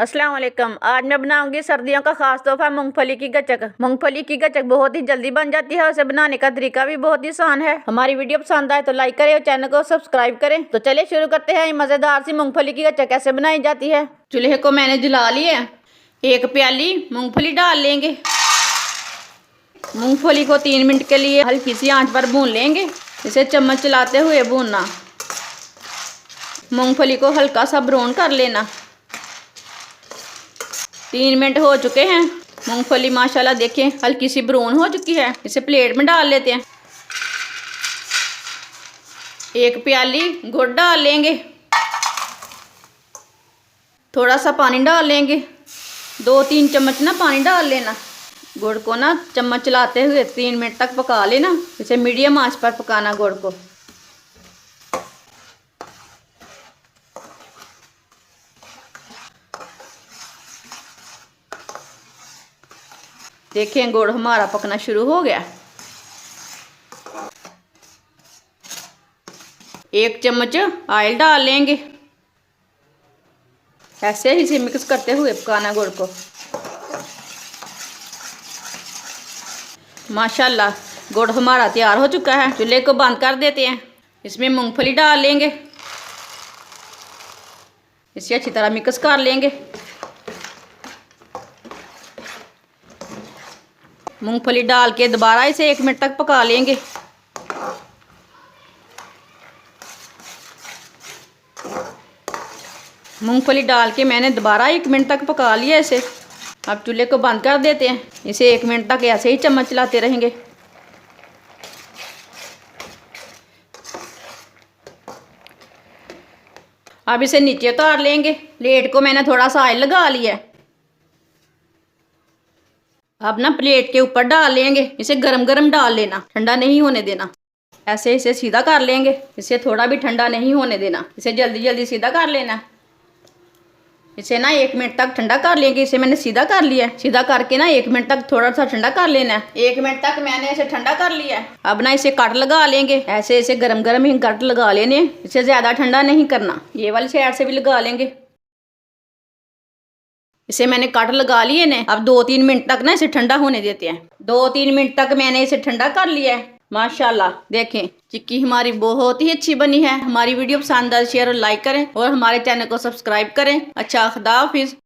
अस्सलाम वालेकुम। आज मैं बनाऊंगी सर्दियों का खास तोहफा मूंगफली की गचक। मूंगफली की गचक बहुत ही जल्दी बन जाती है। उसे बनाने का तरीका भी बहुत ही आसान है। हमारी वीडियो पसंद आए तो लाइक करें और चैनल को सब्सक्राइब करें। तो चलिए शुरू करते हैं। मजेदार सी मूंगफली की गचक कैसे बनाई जाती है। चूल्हे को मैंने जला लिया। एक प्याली मूंगफली डाल लेंगे। मूंगफली को 3 मिनट के लिए हल्की सी आंच पर भून लेंगे। इसे चम्मच चलाते हुए भूनना। मूंगफली को हल्का सा ब्राउन कर लेना। 3 मिनट हो चुके हैं। मूंगफली माशाल्लाह देखें हल्की सी ब्राउन हो चुकी है। इसे प्लेट में डाल लेते हैं। एक प्याली गुड़ डाल लेंगे। थोड़ा सा पानी डाल लेंगे। 2-3 चम्मच ना पानी डाल लेना। गुड़ को ना चम्मच चलाते हुए 3 मिनट तक पका लेना। इसे मीडियम आंच पर पकाना गुड़ को। देखें गुड़ हमारा पकना शुरू हो गया। 1 चम्मच ऑयल डाल लेंगे। ऐसे ही इसे मिक्स करते हुए पकाना गुड़ को। माशाल्लाह गुड़ हमारा तैयार हो चुका है। चूल्हे को बंद कर देते हैं। इसमें मूंगफली डाल लेंगे। इसे अच्छी तरह मिक्स कर लेंगे। मूंगफली डाल के दोबारा इसे 1 मिनट तक पका लेंगे। मूंगफली डाल के मैंने दोबारा 1 मिनट तक पका लिया इसे। अब चूल्हे को बंद कर देते हैं। इसे 1 मिनट तक ऐसे ही चम्मच चलाते रहेंगे। अब इसे नीचे उतार लेंगे। प्लेट को मैंने थोड़ा सा ऑयल लगा लिया है। अब ना प्लेट के ऊपर डाल लेंगे। इसे गरम गरम डाल लेना, ठंडा नहीं होने देना। ऐसे इसे सीधा कर लेंगे। इसे थोड़ा भी ठंडा नहीं होने देना। इसे जल्दी जल्दी सीधा कर लेना। इसे ना 1 मिनट तक ठंडा कर लेंगे। इसे मैंने सीधा कर लिया है। सीधा करके ना 1 मिनट तक थोड़ा सा ठंडा कर लेना है। 1 मिनट तक मैंने इसे ठंडा कर लिया है। अब ना इसे कट लगा लेंगे। ऐसे इसे गरम गरम ही कट लगा लेने। इसे ज्यादा ठंडा नहीं करना। ये वाली साइड से भी लगा लेंगे। इसे मैंने कट लगा लिए ने। अब 2-3 मिनट तक ना इसे ठंडा होने देते हैं। 2-3 मिनट तक मैंने इसे ठंडा कर लिया है। माशाल्लाह देखें चिक्की हमारी बहुत ही अच्छी बनी है। हमारी वीडियो पसंद आए शेयर और लाइक करें और हमारे चैनल को सब्सक्राइब करें। अच्छा खुदा हाफिज।